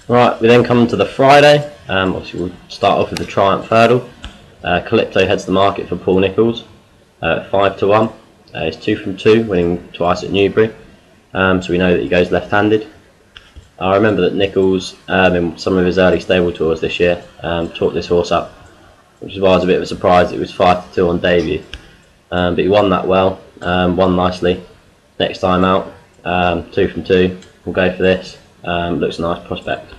Right, we then come to the Friday. Obviously we'll start off with the Triumph Hurdle. Calypso heads the market for Paul Nicholls at 5 to 1. He's 2 from 2, winning twice at Newbury. So we know that he goes left-handed. I remember that Nicholls, in some of his early stable tours this year, talked this horse up, which is why I was a bit of a surprise. It was 5 to 2 on debut, but he won that well, won nicely. Next time out, 2 from 2. We'll go for this. Looks a nice prospect.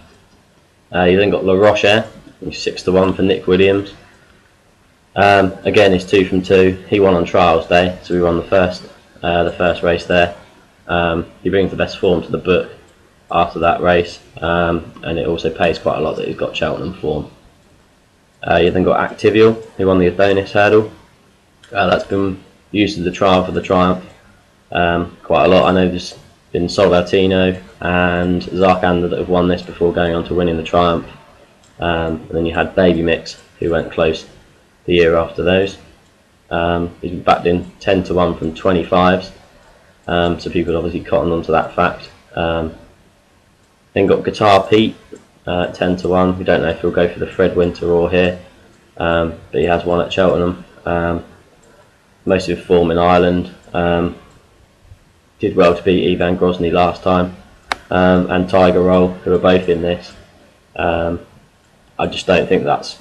You then got La Rochelle, who's 6 to 1 for Nick Williams. Again, he's 2 from 2. He won on trials day, so we won the first race there. He brings the best form to the book after that race, and it also pays quite a lot that he's got Cheltenham form. You then got Activial, who won the Adonis Hurdle. That's been used as the trial for the Triumph quite a lot. I know there's been Solvatino and Zarkander that have won this before going on to winning the Triumph. And then you had Baby Mix, who went close the year after those. He's been backed in 10 to 1 from 25s, so people obviously cottoned onto that fact. Then got Guitar Pete at 10 to 1. We don't know if he'll go for the Fred Winter or here, but he has won at Cheltenham. Most of his form in Ireland. Did well to beat Ivan Grozny last time, and Tiger Roll, who are both in this. I just don't think that's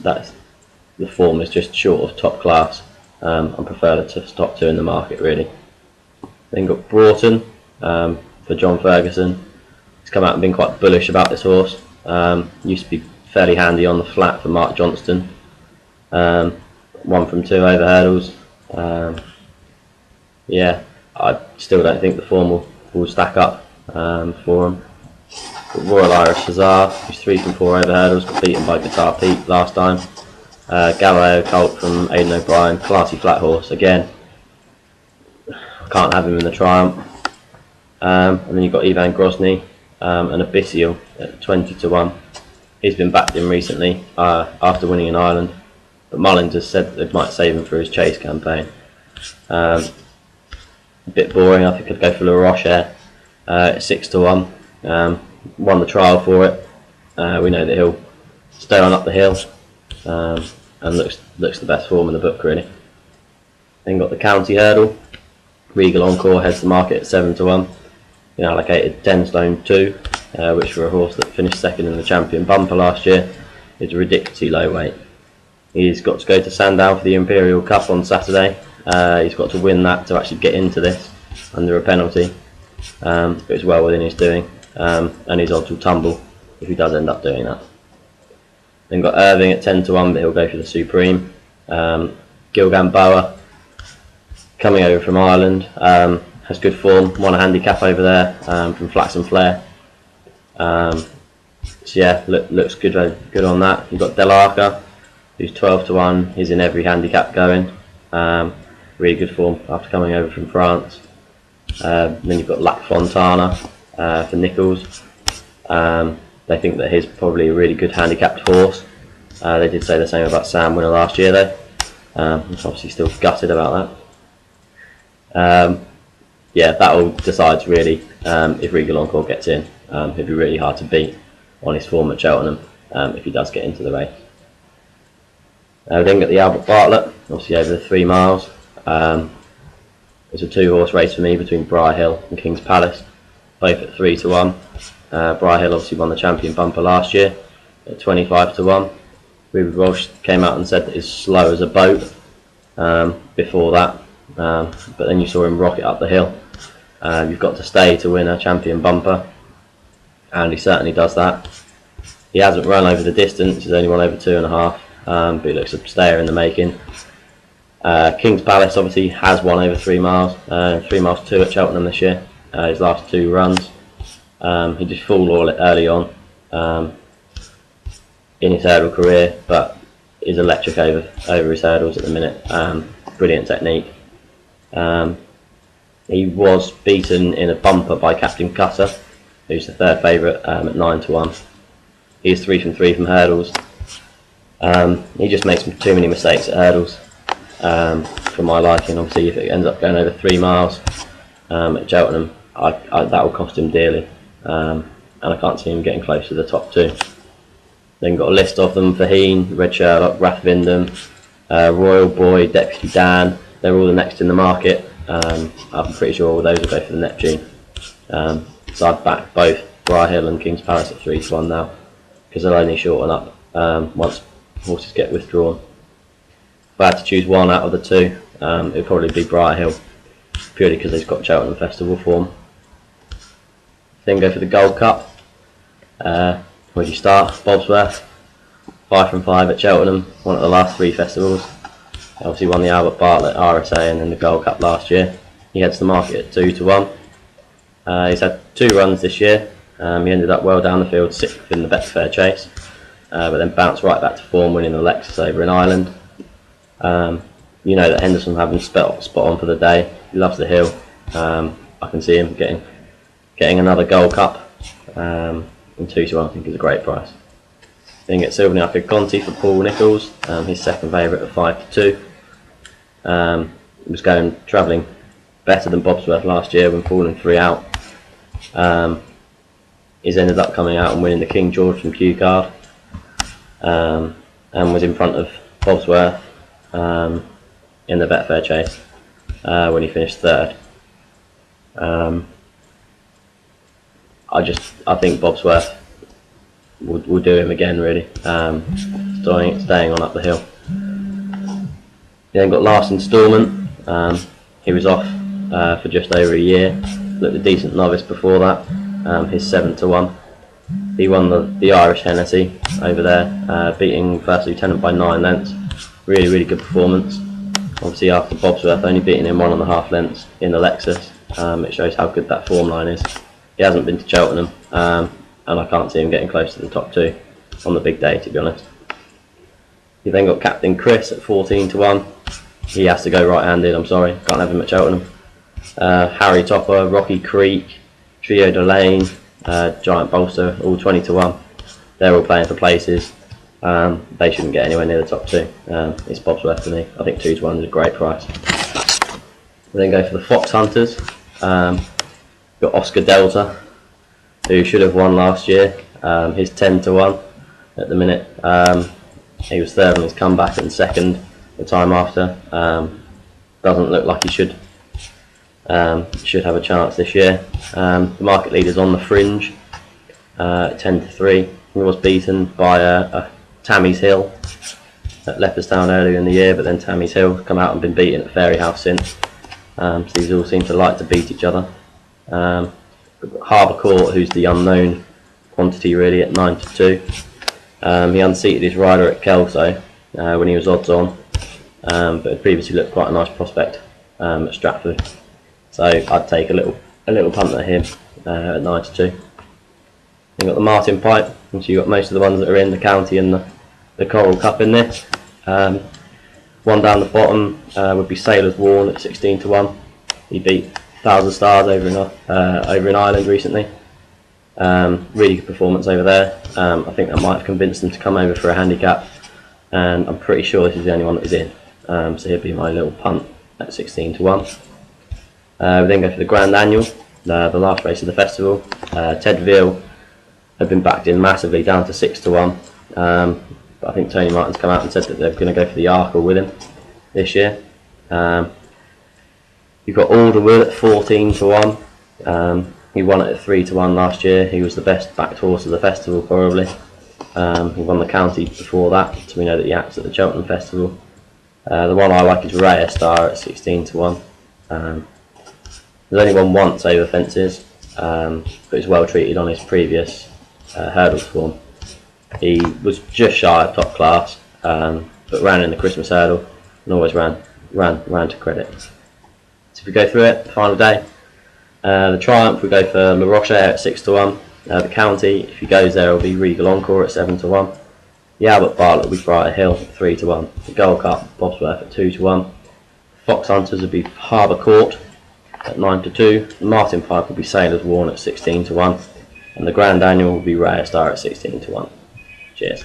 the form is just short of top class. I prefer to top 2 in the market really. Then got Broughton for John Ferguson. He's come out and been quite bullish about this horse. Used to be fairly handy on the flat for Mark Johnston. 1 from 2 over hurdles. Yeah, I still don't think the form will stack up for him. Got Royal Irish Hussar, who's 3 from 4 over hurdles, got beaten by Guitar Pete last time. Galileo Colt from Aidan O'Brien, classy flat horse again. Can't have him in the Triumph. And then you've got Ivan Grozny and Abyssal at 20 to 1. He's been backed in recently after winning in Ireland, but Mullins has said that they might save him for his chase campaign. A bit boring. I think I'd go for La Rochelle at 6 to 1. Won the trial for it. We know that he'll stay on up the hill, and looks the best form in the book really. Then got the County Hurdle. Regal Encore heads the market at 7 to 1. Been allocated 10 stone 2, which for a horse that finished second in the Champion Bumper last year is a ridiculously low weight. He's got to go to Sandown for the Imperial Cup on Saturday. He's got to win that to actually get into this under a penalty, but it's well within his doing, and his odds will tumble if he does end up doing that. Then got Irving at 10 to 1, but he'll go for the Supreme. Gilgan Boa, coming over from Ireland, has good form, won a handicap over there from Flax and Flare. So yeah, looks good on that. You've got Del Arca, who's 12 to 1, he's in every handicap going. Really good form after coming over from France. Then you've got Lac Fontana for Nicholls. They think that he's probably a really good handicapped horse. They did say the same about Sam Winner last year though. I'm obviously still gutted about that. Yeah, that all decides really if Regal Encore gets in. He'll be really hard to beat on his form at Cheltenham if he does get into the race. Then got the Albert Bartlett, obviously over the 3 miles. It's a 2-horse race for me between Briar Hill and King's Palace, both at 3 to 1. Briar Hill obviously won the Champion Bumper last year at 25 to 1. Ruben Walsh came out and said that he's slow as a boat before that, but then you saw him rocket up the hill. You've got to stay to win a Champion Bumper, and he certainly does that. He hasn't run over the distance, he's only run over 2.5, but he looks a stayer in the making. King's Palace obviously has won over 3 miles, 3 miles 2 at Cheltenham this year, his last 2 runs. He did fall early on in his hurdle career, but is electric over his hurdles at the minute. Brilliant technique. He was beaten in a bumper by Captain Cutter, who's the 3rd favourite at 9 to 1. He's 3 from 3 from hurdles. He just makes too many mistakes at hurdles for my liking. Obviously, if it ends up going over 3 miles at Cheltenham, that will cost him dearly. and I can't see him getting close to the top 2. Then got a list of them: Faheen, Red Sherlock, Rathvindham, Royal Boy, Deputy Dan. They're all the next in the market. I'm pretty sure all those will go for the Neptune. So I'd back both Briarhill and King's Palace at 3-1 now, because they'll only shorten up once horses get withdrawn. If I had to choose one out of the 2, it would probably be Briarhill, purely because he's got Cheltenham Festival form. Then go for the Gold Cup. Where do you start? Bobsworth, 5 from 5 at Cheltenham, one of the last 3 festivals. Obviously won the Albert Bartlett RSA and then the Gold Cup last year. He heads the market at 2-1. He's had 2 runs this year. He ended up well down the field, 6th in the Betfair Chase, but then bounced right back to form, winning the Lexus over in Ireland. You know that Henderson having spot on for the day. He loves the hill. I can see him getting another Gold Cup. And 2-1 I think is a great price. Then get Silverneck Conti for Paul Nicholls, his second favourite at 5-2. He was travelling better than Bobsworth last year when falling 3 out. He's ended up coming out and winning the King George from Q Card, and was in front of Bobsworth in the Betfair Chase when he finished 3rd. I think Bobsworth will do him again, really, staying on up the hill. He then got Last Instalment. He was off for just over a year, looked a decent novice before that, his 7-1. He won the Irish Hennessy over there, beating First Lieutenant by 9 lengths. Really good performance. Obviously after Bobsworth only beating him 1.5 lengths in the Lexus, it shows how good that form line is. He hasn't been to Cheltenham, and I can't see him getting close to the top 2 on the big day, to be honest. You then got Captain Chris at 14-1. He has to go right-handed, I'm sorry, can't have him at Cheltenham. Harry Topper, Rocky Creek, Trio de Lane, Giant Bolster, all 20-1. They're all playing for places. They shouldn't get anywhere near the top 2. It's Bobsworth for me. I think 2-1 is a great price. We then go for the Fox Hunters. Got Oscar Delta, who should have won last year. He's 10-1 at the minute. He was 3rd on his comeback and 2nd the time after. Doesn't look like he should have a chance this year. The market leader's on the fringe, 10-3. He was beaten by Tammy's Hill at Leopardstown earlier in the year, but then Tammy's Hill come out and been beaten at Fairyhouse since. So these all seem to like to beat each other. Harbour Court, who's the unknown quantity really, at 9-2. He unseated his rider at Kelso when he was odds on, but had previously looked quite a nice prospect at Stratford. So I'd take a little punt at him at 9-2. You've got the Martin Pipe, and so you've got most of the ones that are in the county and the Coral Cup in this. One down the bottom would be Sailor's Warn at 16-1. He beat 1,000 Stars over in Ireland recently. Really good performance over there. I think that might have convinced them to come over for a handicap, and I'm pretty sure this is the only one that is in. So he'll be my little punt at 16-1. We then go for the Grand Annual, the last race of the festival. Ted Veal had been backed in massively, down to 6-1. But I think Tony Martin's come out and said that they're going to go for the Arkle with him this year. You've got Alderwood at 14-1. He won it at 3-1 last year. He was the best backed horse of the festival, probably. He won the county before that, so we know that he acts at the Cheltenham Festival. The one I like is Raya Star at 16-1. He's only won once over fences, but he's well treated on his previous hurdles form. He was just shy of top class, but ran in the Christmas hurdle and always ran to credit. So if we go through it, the final day, the Triumph we go for La Roche at 6-1. The county, if he goes there, will be Regal Encore at 7-1. The Albert Bartlett will be Brighter Hill at 3-1. The Gold Cup, Bobsworth at 2-1. Fox Hunters will be Harbour Court at 9-2. The Martin Pipe will be Sailor's Warn at 16-1. And the Grand Annual will be Raya Star at 16-1. Cheers.